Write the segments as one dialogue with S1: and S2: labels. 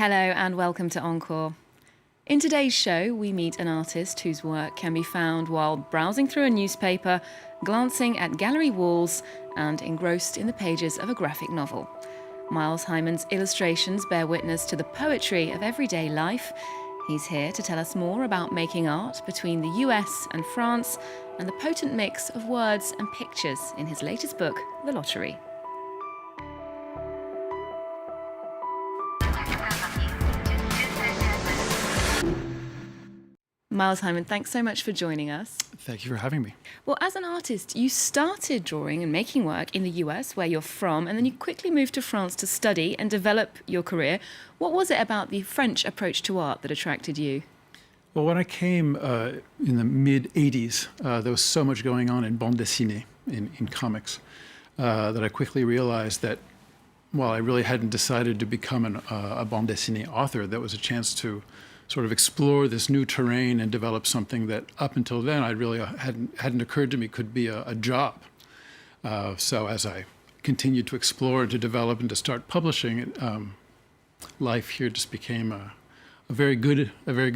S1: Hello and welcome to Encore. In today's show, we meet an artist whose work can be found while browsing through a newspaper, glancing at gallery walls, and engrossed in the pages of a graphic novel. Miles Hyman's illustrations bear witness to the poetry of everyday life. He's here to tell us more about making art between the US and France and the potent mix of words and pictures in his latest book, The Lottery. Miles Hyman, thanks so much for joining us.
S2: Thank you for having me.
S1: Well, as an artist, you started drawing and making work in the US, where you're from, and then you quickly moved to France to study and develop your career. What was it about the French approach to art that attracted you?
S2: Well, when I came in the mid-'80s, there was so much going on in bande dessinée, in comics, that I quickly realized that while I really hadn't decided to become a bande dessinée author, that was a chance to sort of explore this new terrain and develop something that up until then I really hadn't occurred to me could be a job. So as I continued to explore and to develop and to start publishing, life here just became a very good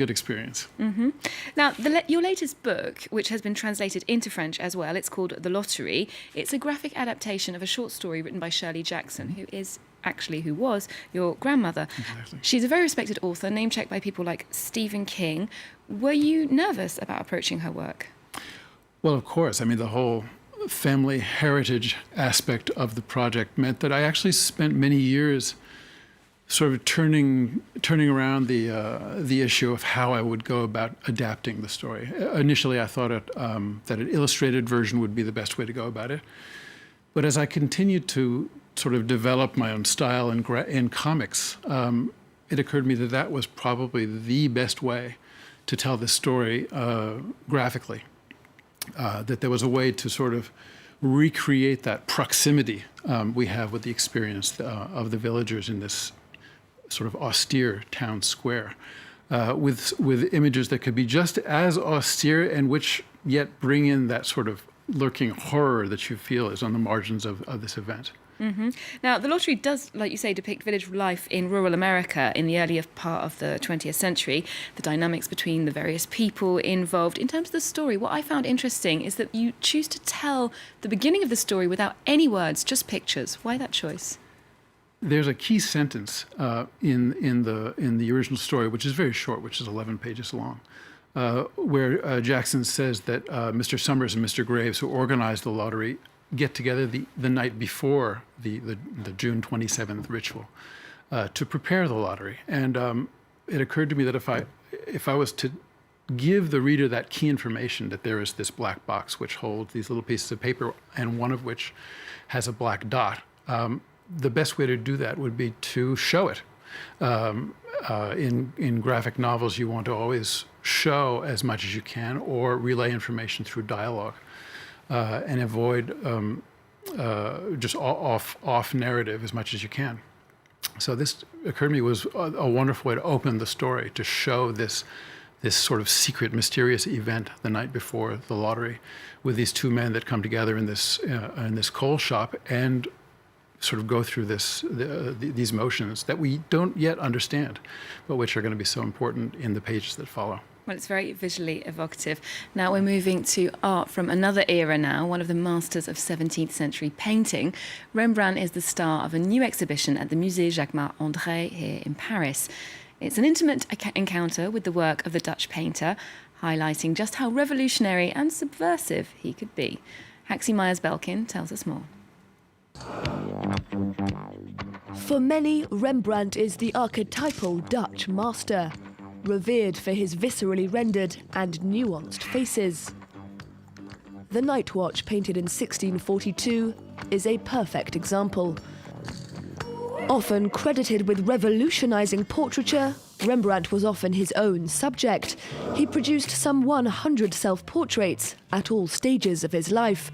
S2: experience.
S1: Mm-hmm. Now, your latest book, which has been translated into French as well, it's called The Lottery. It's a graphic adaptation of a short story written by Shirley Jackson, who was your grandmother.
S2: Exactly.
S1: She's a very respected author, name-checked by people like Stephen King. Were you nervous about approaching her work?
S2: Well, of course. I mean, the whole family heritage aspect of the project meant that I actually spent many years sort of turning around the issue of how I would go about adapting the story. Initially, I thought that an illustrated version would be the best way to go about it. But as I continued to sort of develop my own style in comics, it occurred to me that that was probably the best way to tell this story graphically. That there was a way to sort of recreate that proximity we have with the experience of the villagers in this sort of austere town square, with images that could be just as austere and which yet bring in that sort of lurking horror that you feel is on the margins of this event.
S1: Mm-hmm. Now, The Lottery does, like you say, depict village life in rural America in the earlier part of the 20th century, the dynamics between the various people involved. In terms of the story, what I found interesting is that you choose to tell the beginning of the story without any words, just pictures. Why that choice?
S2: There's a key sentence in the original story, which is very short, which is 11 pages long, where Jackson says that Mr. Summers and Mr. Graves, who organized the lottery, get together the night before the June 27th ritual to prepare the lottery. And it occurred to me that if I was to give the reader that key information, that there is this black box which holds these little pieces of paper and one of which has a black dot, the best way to do that would be to show it. In graphic novels, you want to always show as much as you can or relay information through dialogue. And avoid just off narrative as much as you can. So this occurred to me was a wonderful way to open the story, to show this sort of secret, mysterious event the night before the lottery, with these two men that come together in this coal shop and sort of go through these motions that we don't yet understand, but which are going to be so important in the pages that follow.
S1: Well, it's very visually evocative. Now we're moving to art from another era now, one of the masters of 17th century painting. Rembrandt is the star of a new exhibition at the Musée Jacquemart-André here in Paris. It's an intimate encounter with the work of the Dutch painter, highlighting just how revolutionary and subversive he could be. Haxie Myers-Belkin tells us more.
S3: For many, Rembrandt is the archetypal Dutch master, revered for his viscerally rendered and nuanced faces. The Night Watch, painted in 1642, is a perfect example. Often credited with revolutionizing portraiture, Rembrandt was often his own subject. He produced some 100 self-portraits at all stages of his life.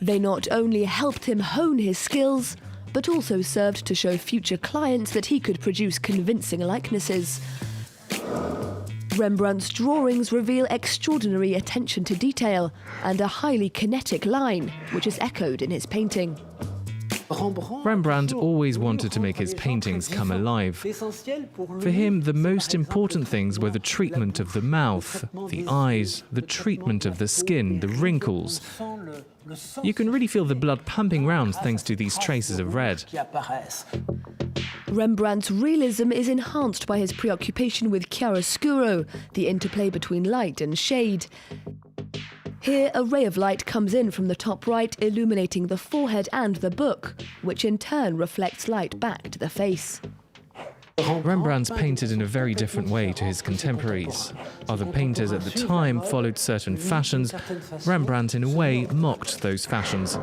S3: They not only helped him hone his skills, but also served to show future clients that he could produce convincing likenesses. Rembrandt's drawings reveal extraordinary attention to detail and a highly kinetic line, which is echoed in his painting.
S4: Rembrandt always wanted to make his paintings come alive. For him, the most important things were the treatment of the mouth, the eyes, the treatment of the skin, the wrinkles. You can really feel the blood pumping round thanks to these traces of red.
S3: Rembrandt's realism is enhanced by his preoccupation with chiaroscuro, the interplay between light and shade. Here, a ray of light comes in from the top right, illuminating the forehead and the book, which in turn reflects light back to the face.
S4: Rembrandt's painted in a very different way to his contemporaries. Other painters at the time followed certain fashions. Rembrandt, in a way, mocked those fashions.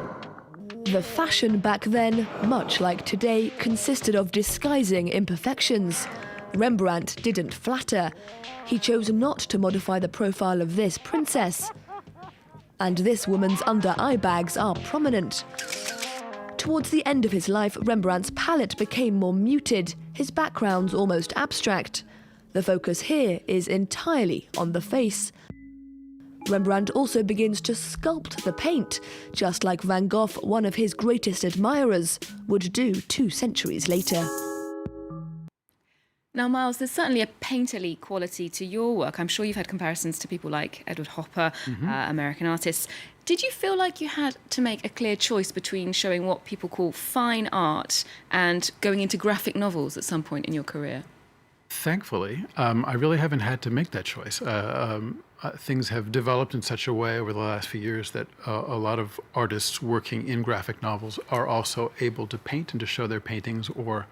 S3: The fashion back then, much like today, consisted of disguising imperfections. Rembrandt didn't flatter. He chose not to modify the profile of this princess. And this woman's under-eye bags are prominent. Towards the end of his life, Rembrandt's palette became more muted, his backgrounds almost abstract. The focus here is entirely on the face. Rembrandt also begins to sculpt the paint, just like Van Gogh, one of his greatest admirers, would do 2 centuries later.
S1: Now, Miles, there's certainly a painterly quality to your work. I'm sure you've had comparisons to people like Edward Hopper, American artists. Did you feel like you had to make a clear choice between showing what people call fine art and going into graphic novels at some point in your career?
S2: Thankfully, I really haven't had to make that choice. Things have developed in such a way over the last few years that a lot of artists working in graphic novels are also able to paint and to show their paintings or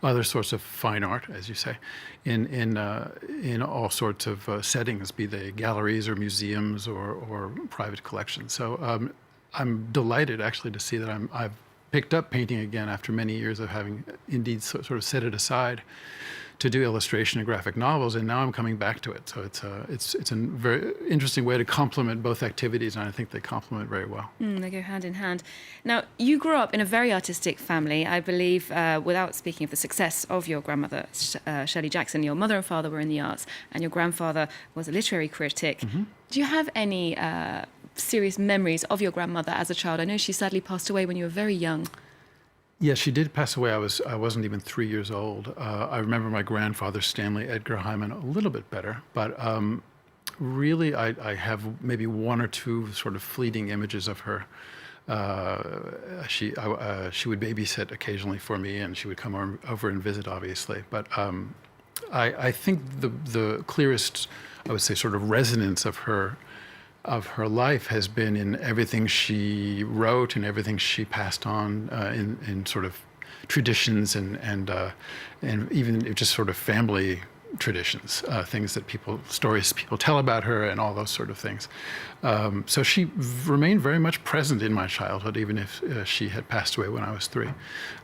S2: other sorts of fine art, as you say, in all sorts of settings, be they galleries or museums or private collections. So I'm delighted actually to see that I've picked up painting again after many years of having indeed sort of set it aside to do illustration and graphic novels, and now I'm coming back to it. So it's a very interesting way to complement both activities, and I think they complement very well.
S1: They go hand in hand. Now, you grew up in a very artistic family, I believe, without speaking of the success of your grandmother, Shirley Jackson. Your mother and father were in the arts, and your grandfather was a literary critic. Do you have any serious memories of your grandmother as a child? I know she sadly passed away when you were very young.
S2: Yes, she did pass away. I wasn't even 3 years old. I remember my grandfather, Stanley Edgar Hyman, a little bit better, but really I have maybe 1 or 2 sort of fleeting images of her. She would babysit occasionally for me, and she would come over and visit, obviously. But I think the clearest, I would say, sort of resonance of her life has been in everything she wrote and everything she passed on in sort of traditions and even just sort of family traditions, stories people tell about her and all those sort of things. So she remained very much present in my childhood, even if she had passed away when I was 3.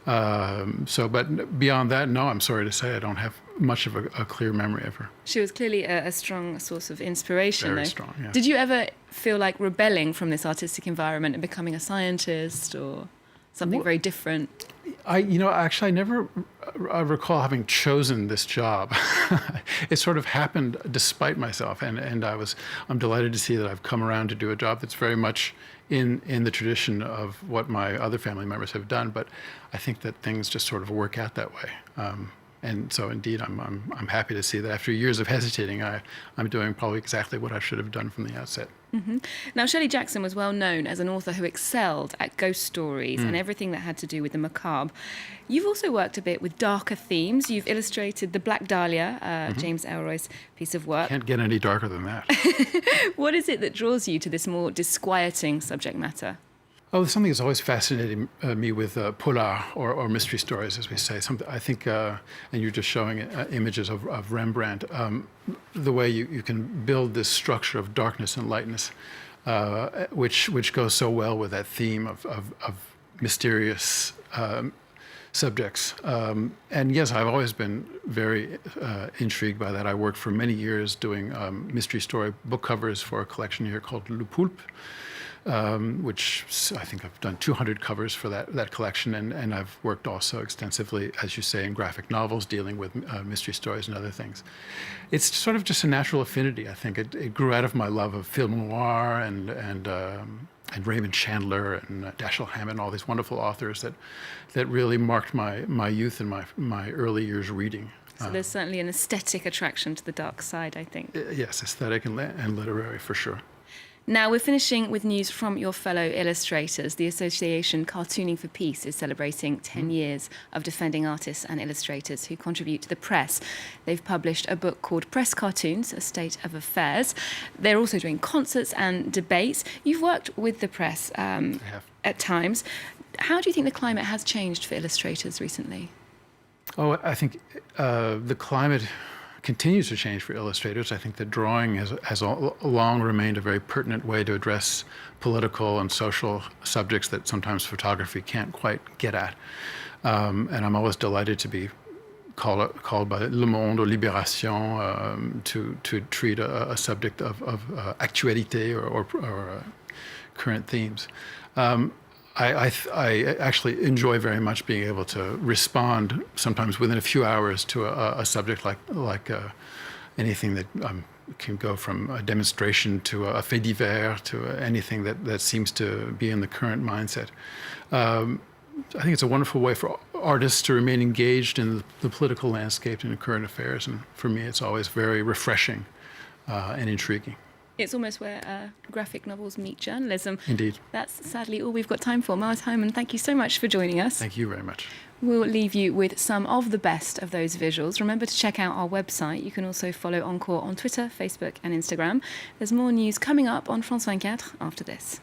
S2: But beyond that, no, I'm sorry to say I don't have much of a clear memory of her.
S1: She was clearly a strong source of inspiration,
S2: Very
S1: though.
S2: strong, yeah.
S1: Did you ever feel like rebelling from this artistic environment and becoming a scientist or something very different?
S2: I never recall having chosen this job. It sort of happened despite myself, and I'm delighted to see that I've come around to do a job that's very much in the tradition of what my other family members have done. But I think that things just sort of work out that way. And so, indeed, I'm happy to see that after years of hesitating, I'm doing probably exactly what I should have done from the outset.
S1: Now, Shirley Jackson was well known as an author who excelled at ghost stories and everything that had to do with the macabre. You've also worked a bit with darker themes. You've illustrated The Black Dahlia, James Ellroy's piece of work.
S2: Can't get any darker than that.
S1: What is it that draws you to this more disquieting subject matter?
S2: Oh, something that's always fascinated me with polar or mystery stories, as we say. I think, and you're just showing images of Rembrandt, the way you can build this structure of darkness and lightness, which goes so well with that theme of mysterious subjects. And yes, I've always been very intrigued by that. I worked for many years doing mystery story book covers for a collection here called Le Poulpe, which I think I've done 200 covers for that collection, and I've worked also extensively, as you say, in graphic novels dealing with mystery stories and other things. It's sort of just a natural affinity, I think. It grew out of my love of film noir and Raymond Chandler and Dashiell Hammett, all these wonderful authors that really marked my youth and my early years reading.
S1: So there's certainly an aesthetic attraction to the dark side, I think.
S2: Yes, aesthetic and literary for sure.
S1: Now we're finishing with news from your fellow illustrators. The association Cartooning for Peace is celebrating 10 years of defending artists and illustrators who contribute to the press. They've published a book called Press Cartoons, A State of Affairs. They're also doing concerts and debates. You've worked with the press at times. How do you think the climate has changed for illustrators recently?
S2: Oh, I think the climate continues to change for illustrators. I think that drawing has long remained a very pertinent way to address political and social subjects that sometimes photography can't quite get at. And I'm always delighted to be called by Le Monde or Libération to treat a subject of actualité or current themes. I actually enjoy very much being able to respond sometimes within a few hours to a subject like anything that can go from a demonstration to a fait divers to anything that seems to be in the current mindset. I think it's a wonderful way for artists to remain engaged in the political landscape and in current affairs, and for me it's always very refreshing and intriguing.
S1: It's almost where graphic novels meet journalism.
S2: Indeed. That's
S1: sadly all we've got time for. Miles Hyman, thank you so much for joining us.
S2: Thank you very much.
S1: We'll leave you with some of the best of those visuals. Remember to check out our website. You can also follow Encore on Twitter, Facebook and Instagram. There's more news coming up on France 24 after this.